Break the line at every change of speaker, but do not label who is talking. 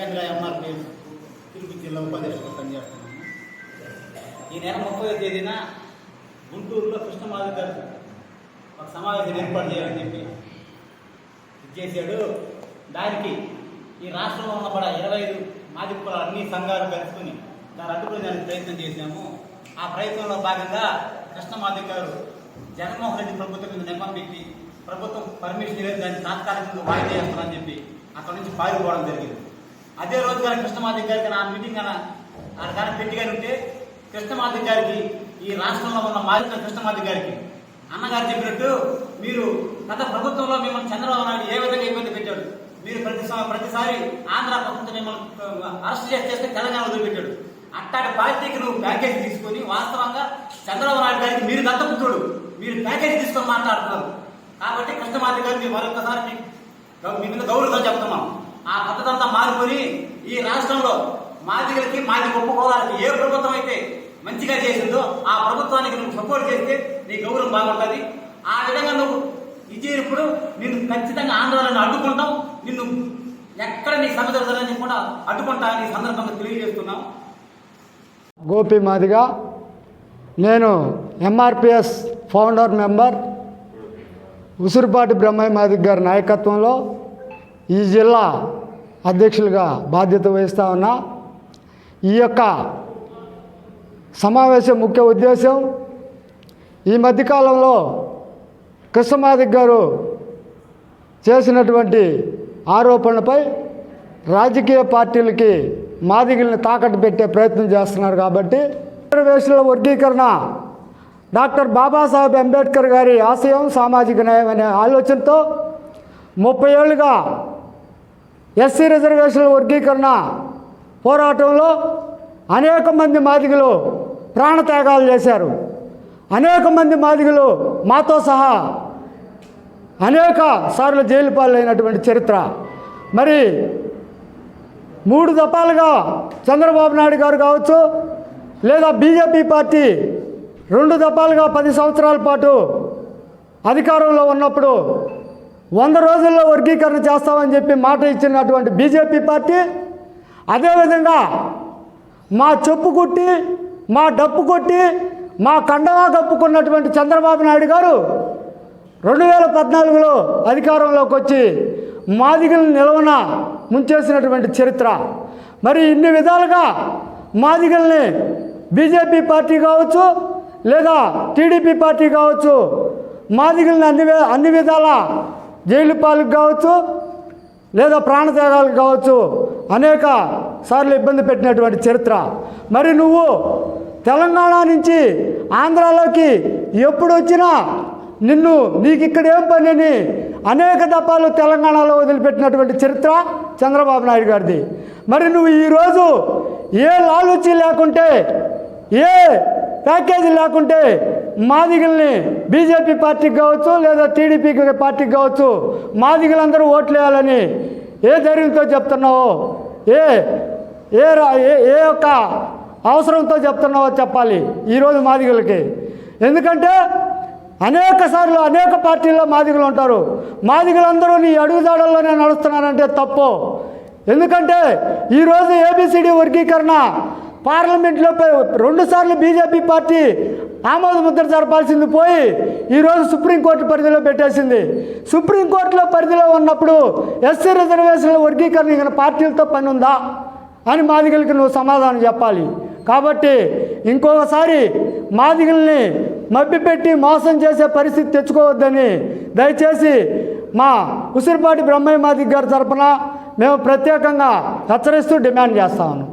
కేంద్ర ఎంఆర్పిఎస్ తిరుపతి జిల్లా ఉపాధ్యక్షుడు పనిచేస్తున్నాను. ఈ నెల 30వ తేదీన గుంటూరులో కృష్ణమాధవ్ గారు ఒక సమావేశం ఏర్పాటు చేయాలని చెప్పి చేశాడు. దానికి ఈ రాష్ట్రంలో ఉన్న కూడా 25 మాజీ కులాల అన్ని సంఘాలు కలుసుకుని దాన్ని అడ్డుకునేదానికి ప్రయత్నం చేశాము. ఆ ప్రయత్నంలో భాగంగా కృష్ణమాధవ్ గారు జగన్మోహన్ రెడ్డి ప్రభుత్వం మీద నెపం పెట్టి ప్రభుత్వం పర్మిషన్ లేదు, దాన్ని తాత్కాలికంగా వాయిదా చేస్తారని చెప్పి అక్కడ నుంచి పారిపోవడం జరిగింది. అదే రోజు కానీ కృష్ణమాధవ్ గారికి నా మీటింగ్ కానీ పెట్టిగాని ఉంటే కృష్ణమాధవ్ గారికి ఈ రాష్ట్రంలో ఉన్న మాజీ కృష్ణమాధవ్ గారికి అన్నగారు చెప్పినట్టు మీరు గత ప్రభుత్వంలో మిమ్మల్ని చంద్రబాబు నాయుడు ఏ విధంగా ఇబ్బంది పెట్టాడు, మీరు ప్రతిసారి ఆంధ్ర ప్రభుత్వం మిమ్మల్ని అరెస్ట్ చేస్తే తెలంగాణ వదిలిపెట్టాడు. అట్టాటి పార్టీకి నువ్వు ప్యాకేజీ తీసుకొని వాస్తవంగా చంద్రబాబు నాయుడు గారికి మీరు దత్తపుత్రుడు, మీరు ప్యాకేజీ తీసుకొని మాట్లాడుతున్నారు. కాబట్టి కృష్ణమాధవ్ గారు మీరు మరొకసారి మీ మీద గౌరవంగా చెప్తున్నాం. ఆ పద్ధతి అంతా మారుకొని ఈ రాష్ట్రంలో మాదిగలకి మాది గొప్ప కులాలకి ఏ ప్రభుత్వం అయితే మంచిగా చేసిందో ఆ ప్రభుత్వానికి నువ్వు సపోర్ట్ చేస్తే నీ గౌరవం బాగుంటుంది. ఆ విధంగా నువ్వు ఇచ్చేటప్పుడు నిన్ను ఖచ్చితంగా ఆందోళన అడ్డుకుంటాం, నిన్ను ఎక్కడ నీ సమస్యలని కూడా అడ్డుకుంటా నీ సందర్భంగా తెలియజేస్తున్నాం.
గోపి మాదిగా, నేను ఎంఆర్పిఎస్ ఫౌండర్ మెంబర్ ఉసురుపాటి బ్రహ్మయ్య మాదిగ గారి నాయకత్వంలో ఈ జిల్లా అధ్యక్షులుగా బాధ్యత వహిస్తూ ఉన్నా. ఈ యొక్క సమావేశం ముఖ్య ఉద్దేశం, ఈ మధ్యకాలంలో కృష్ణమాదిగ గారు చేసినటువంటి ఆరోపణలపై రాజకీయ పార్టీలకి మాదిగల్ని తాకట్టు పెట్టే ప్రయత్నం చేస్తున్నారు. కాబట్టి రిజర్వేషన్ల వర్గీకరణ డాక్టర్ బాబాసాహెబ్ అంబేద్కర్ గారి ఆశయం సామాజిక న్యాయం అనే ఆలోచనతో 30 ఏళ్ళుగా ఎస్సీ రిజర్వేషన్ల వర్గీకరణ పోరాటంలో అనేక మంది మాదిగలు ప్రాణత్యాగాలు చేశారు. అనేక మంది మాదిగలు మాతో సహా అనేక సార్లు జైలు పాలైనటువంటి చరిత్ర. మరి 3 దఫాలుగా చంద్రబాబు నాయుడు గారు కావచ్చు, లేదా బీజేపీ పార్టీ 2 దఫాలుగా 10 సంవత్సరాల పాటు అధికారంలో ఉన్నప్పుడు 100 రోజుల్లో వర్గీకరణ చేస్తామని చెప్పి మాట ఇచ్చినటువంటి బీజేపీ పార్టీ, అదేవిధంగా మా చెప్పు కొట్టి మా డప్పు కొట్టి మా కండవా కప్పుకున్నటువంటి చంద్రబాబు నాయుడు గారు 2014లో అధికారంలోకి వచ్చి మాదిగలను నిలవన ముంచేసినటువంటి చరిత్ర. మరి ఇన్ని విధాలుగా మాదిగల్ని బీజేపీ పార్టీ కావచ్చు, లేదా టీడీపీ పార్టీ కావచ్చు, మాదిగల్ని అన్ని విధాల జైలు పాలకు కావచ్చు, లేదా ప్రాణత్యాగాలకు కావచ్చు అనేక సార్లు ఇబ్బంది పెట్టినటువంటి చరిత్ర. మరి నువ్వు తెలంగాణ నుంచి ఆంధ్రాలోకి ఎప్పుడు వచ్చినా నీకు ఇక్కడ ఏం పని అని అనేక దఫాలు తెలంగాణలో వదిలిపెట్టినటువంటి చరిత్ర చంద్రబాబు నాయుడు గారిది. మరి నువ్వు ఈరోజు ఏ లాలూచి లేకుంటే, ఏ ప్యాకేజీ లేకుంటే మాదిగల్ని బీజేపీ పార్టీకి కావచ్చు, లేదా టీడీపీ పార్టీకి కావచ్చు మాదిగలందరూ ఓట్లు వేయాలని ఏ ధైర్యంతో చెప్తున్నావో, ఏ ఏ ఏ యొక్క అవసరంతో చెప్తున్నావో చెప్పాలి ఈరోజు మాదిగలకి. ఎందుకంటే అనేక సార్లు అనేక పార్టీల్లో మాదిగలు ఉంటారు. మాదిగలందరూ నీ అడుగుదాడల్లోనే నడుస్తున్నారంటే తప్పు. ఎందుకంటే ఈరోజు ఏబిసిడి వర్గీకరణ పార్లమెంట్లో 2 సార్లు బీజేపీ పార్టీ ఆమోద ముద్ర జరపాల్సింది పోయి ఈరోజు సుప్రీంకోర్టు పరిధిలో పెట్టేసింది. సుప్రీంకోర్టులో పరిధిలో ఉన్నప్పుడు ఎస్సీ రిజర్వేషన్ల వర్గీకరణ ఇక పార్టీలతో పని ఉందా అని మాదిగలకి నువ్వు సమాధానం చెప్పాలి. కాబట్టి ఇంకొకసారి మాదిగల్ని మభ్యపెట్టి మోసం చేసే పరిస్థితి తెచ్చుకోవద్దని దయచేసి మా ఉసిరిపాటి బ్రహ్మయ్య మాదిగ గారి తరపున మేము ప్రత్యేకంగా హెచ్చరిస్తూ డిమాండ్ చేస్తాము.